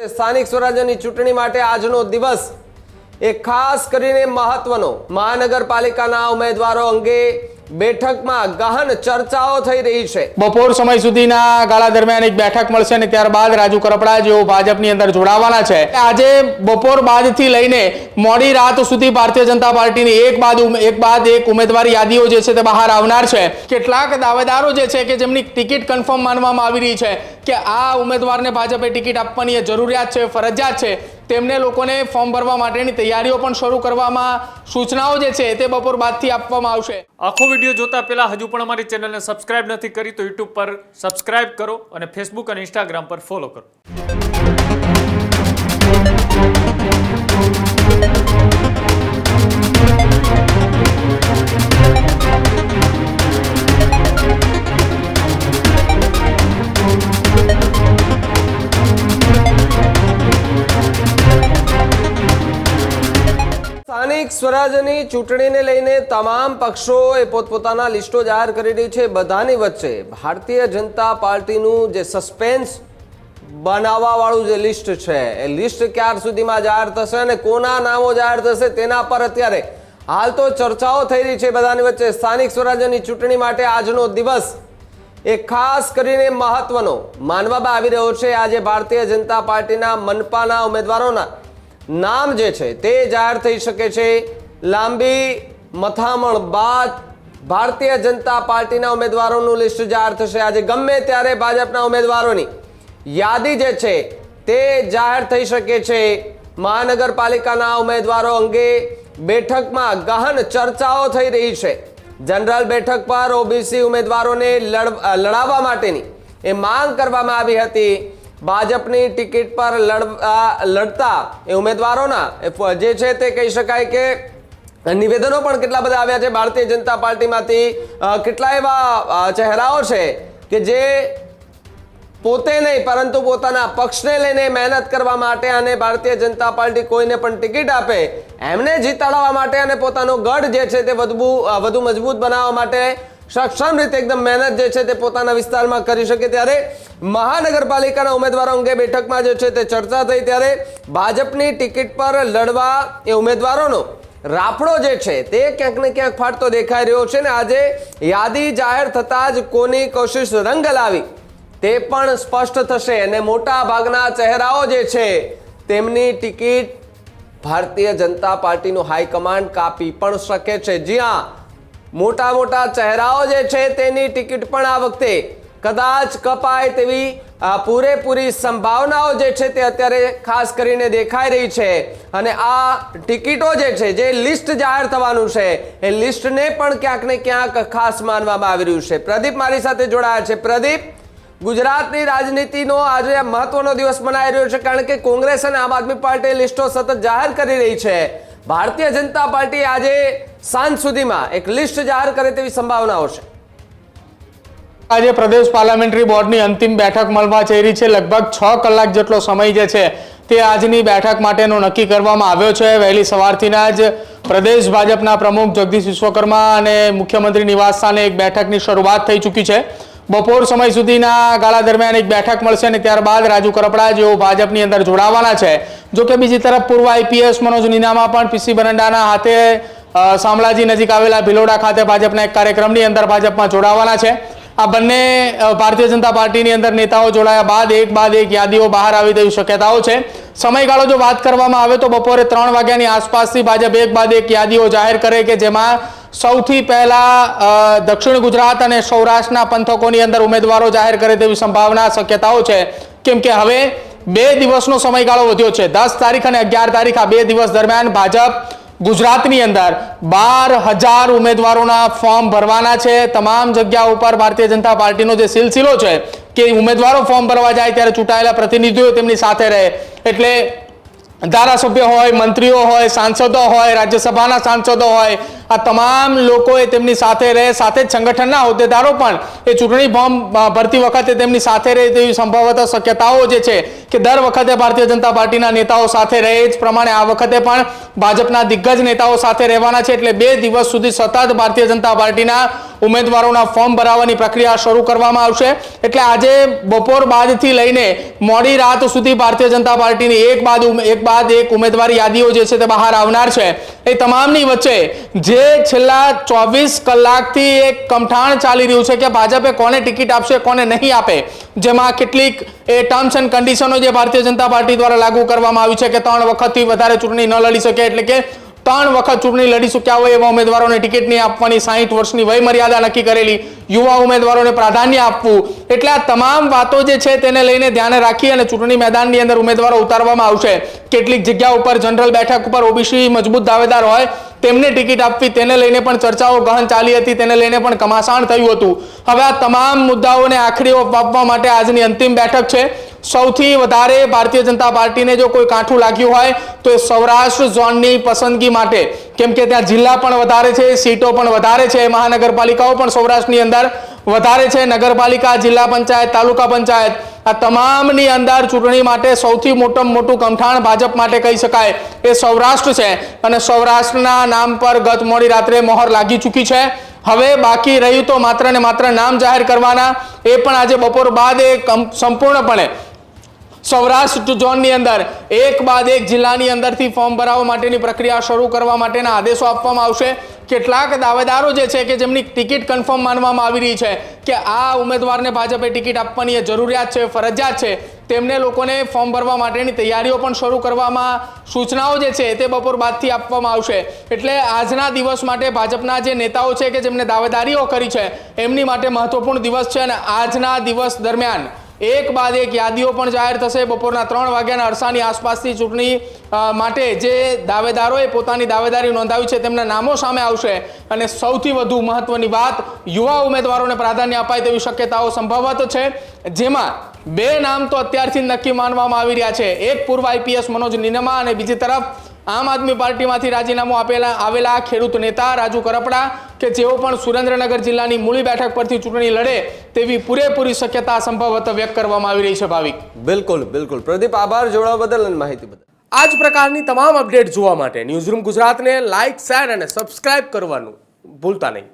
સ્થાનિક સ્વરાજ્યની ચૂંટણી માટે આજનો દિવસ એક ખાસ કરીને મહત્વનો મહાનગરપાલિકાના ઉમેદવારો અંગે બેઠકમાં ગહન ચર્ચાઓ થઈ રહી છે। બપોર સમય સુધીના ગાળા દરમિયાન એક બેઠક મળશે અને ત્યારબાદ રાજુ કરપડા જેઓ ભાજપની અંદર જોડાવાના છે। આજે બપોર બાદથી લઈને મોડી રાત સુધી ભારતીય જનતા પાર્ટીની એક બાદ એક ઉમેદવારી યાદીઓ જે છે તે બહાર આવનાર છે। કેટલાક દાવેદારો જે છે કે જેમની ટિકિટ કન્ફર્મ માનવામાં આવી રહી છે કે આ ઉમેદવારને ભાજપે ટિકિટ આપવાની જરૂરિયાત છે, ફરજિયાત છે, તેમને લોકોને ફોર્મ ભરવા માટેની તૈયારીઓ પણ શરૂ કરવામાં સૂચનાઓ જે છે તે બપોર બાદથી આપવામાં આવશે। આખો વિડીયો જોતા પહેલા હજુ પણ અમારી ચેનલને સબસ્ક્રાઇબ નથી કરી તો યુટ્યુબ પર સબસ્ક્રાઇબ કરો અને ફેસબુક અને ઇન્સ્ટાગ્રામ પર ફોલો કરો। સ્થાનિક સ્વરાજ્યની ચૂંટણીને લઈને તમામ પક્ષોએ પોતપોતાના લિસ્ટો જાહેર કરી રહી છે। બધાની વચ્ચે ભારતીય જનતા પાર્ટીનું જે સસ્પેન્સ બનાવવાવાળું જે લિસ્ટ છે એ લિસ્ટ ક્યાર સુધીમાં જાહેર થશે અને કોના નામો જાહેર થશે તેના પર અત્યારે હાલ તો ચર્ચાઓ થઈ રહી છે। બધાની વચ્ચે સ્થાનિક સ્વરાજ્યની ચૂંટણી માટે આજનો દિવસ એક ખાસ કરીને મહત્વનો માનવામાં આવી રહ્યો છે। આજે ભારતીય જનતા પાર્ટીના મનપાના ઉમેદવારોના નામ જે છે તે જાહેર થઈ શકે છે। લાંબી મથામણ બાદ ભારતીય જનતા પાર્ટીના ઉમેદવારોનું લિસ્ટ જાહેર થશે। આજે ગમે ત્યારે ભાજપના ઉમેદવારોની યાદી જે છે તે જાહેર થઈ શકે છે। મહાનગરપાલિકાના ઉમેદવારો અંગે બેઠકમાં ગહન ચર્ચાઓ થઈ રહી છે। જનરલ બેઠક પર ઓબીસી ઉમેદવારોને લડાવવા માટેની એ માંગ કરવામાં આવી હતી। ભાજપની ટિકિટ પર લડતા એ ઉમેદવારોના જે છે તે કહી શકાય કે નિવેદનો પણ કેટલા બધા આવ્યા છે। ભારતીય જનતા પાર્ટીમાંથી કેટલા એવા ચહેરાઓ છે કે જે પોતે નહીં પરંતુ પોતાના પક્ષને લઈને મહેનત કરવા માટે અને ભારતીય જનતા પાર્ટી કોઈને પણ ટિકિટ આપે એમને જીતાડવા માટે અને પોતાનો ગઢ જે છે તે વધુ મજબૂત બનાવવા માટે સક્ષમ રીતે એકદમ મહેનત જે છે તે પોતાના વિસ્તારમાં કરી શકે। ત્યારે મહાનગરપાલિકાના ઉમેદવારો અંગે બેઠકમાં જે છે તે ચર્ચા થઈ ત્યારે ભાજપની ટિકિટ પર લડવા એ ઉમેદવારોનો રાફડો જે છે તે ક્યાંક ને ક્યાંક ફાટતો દેખાઈ રહ્યો છે ને આજે યાદી જાહેર થતાં જ કોની કોશિશ રંગ લાવી તે પણ સ્પષ્ટ થશે અને મોટા ભાગના ચહેરાઓ જે છે તેમની ટિકિટ ભારતીય જનતા પાર્ટીનું હાઈકમાન્ડ કાપી પણ શકે છે। જી હા, મોટા ચહેરાઓ જે છે તેની ટિકિટ પણ આ વખતે કદાચ કપાય તેવી પૂરેપૂરી સંભાવનાઓ જે છે તે અત્યારે ખાસ કરીને દેખાઈ રહી છે અને આ ટિકિટો જે છે જે લિસ્ટ જાહેર થવાનું છે એ લિસ્ટને પણ ક્યાંક ને ક્યાંક ખાસ માનવામાં આવી રહ્યું છે। પ્રદીપ મારી સાથે જોડાયા છે। પ્રદીપ, ગુજરાતની રાજનીતિનો આજે મહત્વનો દિવસ મનાઈ રહ્યો છે કારણ કે કોંગ્રેસ અને આમ આદમી પાર્ટી લિસ્ટો સતત જાહેર કરી રહી છે। ભારતીય જનતા પાર્ટી આજે સાંજ સુધીમાં એક લિસ્ટ જાહેર કરે તેવી સંભાવનાઓ છે। આજે પ્રદેશ પાર્લામેન્ટરી બોર્ડની અંતિમ બેઠક મળવા જઈ રહી છે। લગભગ 6 કલાક જેટલો સમય જે છે તે આજની બેઠક માટેનો નક્કી કરવામાં આવ્યો છે। વહેલી સવારથીના જ પ્રદેશ ભાજપના પ્રમુખ જગદીશ વિશ્વકર્મા અને મુખ્યમંત્રી નિવાસસ્થાને એક બેઠકની શરૂઆત થઈ ચૂકી છે। બપોર સમય સુધીના ગાળા દરમિયાન એક બેઠક મળશે અને ત્યારબાદ રાજુ કરપડા જેઓ ભાજપની અંદર જોડાવાના છે। જો કે બીજી તરફ પૂર્વ આઈપીએસ મનોજ નીનામા પણ પીસી બરંડાના હાથે શામળાજી નજીક આવેલા ભિલોડા ખાતે ભાજપના એક કાર્યક્રમની અંદર ભાજપમાં જોડાવાના છે। આ બંને ભારતીય જનતા પાર્ટીની અંદર નેતાઓ જોડાયા બાદ એક યાદીઓ બહાર આવી તેવી શક્યતાઓ છે। સમયગાળો જો વાત કરવામાં આવે તો બપોરે 3 વાગ્યાની આસપાસથી ભાજપ એક બાદ એક યાદીઓ જાહેર કરે કે જેમાં સૌથી પહેલા દક્ષિણ ગુજરાત અને સૌરાષ્ટ્રના પંથકોની અંદર ઉમેદવારો જાહેર કરે તેવી સંભાવના શક્યતાઓ છે। કેમ કે હવે 2 દિવસનો સમયગાળો વધ્યો છે। 10 તારીખ અને 11 તારીખ આ 2 દિવસ દરમિયાન ભાજપ ગુજરાતની અંદર 12,000 ઉમેદવારોના ફોર્મ ભરવાના છે। તમામ જગ્યા ઉપર ભારતીય જનતા પાર્ટીનો જે સિલસિલો છે કે ઉમેદવારો ફોર્મ ભરવા જાય ત્યારે ચૂંટાયેલા પ્રતિનિધિઓ તેમની સાથે રહે એટલે ધારાસભ્ય હોય, મંત્રીઓ હોય, સાંસદો હોય, રાજ્યસભાના સાંસદો હોય, આ તમામ લોકોએ તેમની સાથે રહે, સાથે જ સંગઠનના હોદ્દેદારો પણ એ ચૂંટણી ફોર્મ ભરતી વખતે તેમની સાથે રહે તેવી સંભવત શક્યતાઓ જે છે કે દર વખતે ભારતીય જનતા પાર્ટીના નેતાઓ સાથે રહે જ પ્રમાણે આ વખતે પણ ભાજપના દિગ્ગજ નેતાઓ સાથે રહેવાના છે। એટલે 2 દિવસ સુધી સતત ભારતીય જનતા પાર્ટીના ઉમેદવારોના ફોર્મ ભરાવાની પ્રક્રિયા શરૂ કરવામાં આવશે. એટલે આજે બપોર બાદથી લઈને મોડી રાત સુધી ભારતીય જનતા પાર્ટીની એક બાદ એક ઉમેદવારી યાદીઓ જે છે તે બહાર આવનાર છે. એ તમામની વચ્ચે જે છેલ્લા 24 કલાકથી એક કમઠાણ ચાલી રહ્યું છે કે ભાજપે કોને ટિકિટ આપશે કોને નહીં આપે, જેમાં કેટલીક એ ટર્મ્સ એન્ડ કન્ડિશનો જે ભારતીય જનતા પાર્ટી દ્વારા લાગુ કરવામાં આવી છે કે 3 વખતથી વધારે ચૂંટણી ન લડી શકે, એટલે કે 3 વખત ચૂંટણી લડી ચૂક્યા હોય એવા ઉમેદવારોને ટિકિટ નહીં આપવાની, 60 વર્ષની વય મર્યાદા નક્કી કરેલી, યુવા ઉમેદવારોને પ્રાધાન્ય આપવું. એટલે આ તમામ વાતો જે છે તેને લઈને ધ્યાને રાખી અને ચૂંટણી મેદાનની અંદર ઉમેદવારો ઉતારવામાં આવશે. કેટલીક જગ્યા ઉપર જનરલ બેઠક ઉપર ઓબીસી મજબૂત દાવેદાર હોય તેમને ટિકિટ આપવી, તેને લઈને પણ ચર્ચાઓ ગહન ચાલી હતી, તેને લઈને પણ ઘમાસાણ થયું હતું. હવે આ તમામ મુદ્દાઓને આખરી ઓપ આપવા માટે આજની અંતિમ બેઠક છે. સૌથી વધારે ભારતીય જનતા પાર્ટીને જો કોઈ કાઠું લાગ્યું હોય તો એ સૌરાષ્ટ્ર ઝોનની પસંદગી માટે, કેમ કે ત્યાં જિલ્લા પણ વધારે છે, સીટો પણ વધારે છે, મહાનગરપાલિકાઓ પણ સૌરાષ્ટ્રની અંદર વધારે છે, નગરપાલિકા, જિલ્લા પંચાયત, તાલુકા પંચાયત, આ તમામની અંદર ચૂંટણી માટે સૌથી મોટું કમઠાણ ભાજપ માટે કહી શકાય એ સૌરાષ્ટ્ર છે. અને સૌરાષ્ટ્રના નામ પર ગત મોડી રાત્રે મોહર લાગી ચૂકી છે. હવે બાકી રહ્યું તો માત્ર ને માત્ર નામ જાહેર કરવાના, એ પણ આજે બપોર બાદ એ સંપૂર્ણપણે સૌરાષ્ટ્ર ઝોનની અંદર એક બાદ એક જિલ્લાની અંદરથી ફોર્મ ભરાવવા માટેની પ્રક્રિયા શરૂ કરવા માટેના આદેશો આપવામાં આવશે. કેટલાક દાવેદારો જે છે કે જેમની ટિકિટ કન્ફર્મ માનવામાં આવી રહી છે કે આ ઉમેદવારને ભાજપે ટિકિટ આપવાની જરૂરિયાત છે, ફરજિયાત છે, તેમને લોકોને ફોર્મ ભરવા માટેની તૈયારીઓ પણ શરૂ કરવામાં સૂચનાઓ જે છે તે બપોર બાદથી આપવામાં આવશે. એટલે આજના દિવસ માટે ભાજપના જે નેતાઓ છે કે જેમને દાવેદારીઓ કરી છે એમની માટે મહત્વપૂર્ણ દિવસ છે. અને આજના દિવસ દરમિયાન એક બાદ એક યાદીઓ પણ જાહેર થશે. બપોરના 3 વાગ્યાના અરસાની આસપાસથી ચૂંટણી માટે જે દાવેદારોએ પોતાની દાવેદારી નોંધાવી છે તેમના નામો સામે આવશે. અને સૌથી વધુ મહત્વની વાત, યુવા ઉમેદવારોને પ્રાધાન્ય અપાય તેવી શક્યતાઓ સંભવત છે, જેમાં 2 નામ તો અત્યારથી નક્કી માનવામાં આવી રહ્યા છે. એક પૂર્વ આઈપીએસ મનોજ નિનમા અને બીજી તરફ આમ આદમી પાર્ટીમાંથી રાજીનામું આવેલા ખેડૂત નેતા રાજુ કરપડા, કે જેઓ પણ સુરેન્દ્રનગર જિલ્લાની મૂળી બેઠક પરથી ચૂંટણી લડે તેવી પૂરેપૂરી શક્યતા સંભવત વ્યક્ત કરવામાં આવી રહી છે. ભાવિક, બિલકુલ પ્રદીપ, આભાર જોડાવા બદલ અને માહિતી બદલ. આ જ પ્રકારની તમામ અપડેટ જોવા માટે ન્યૂઝરૂમ ગુજરાતને લાઇક, શેર અને સબસ્ક્રાઇબ કરવાનું ભૂલતા નહીં.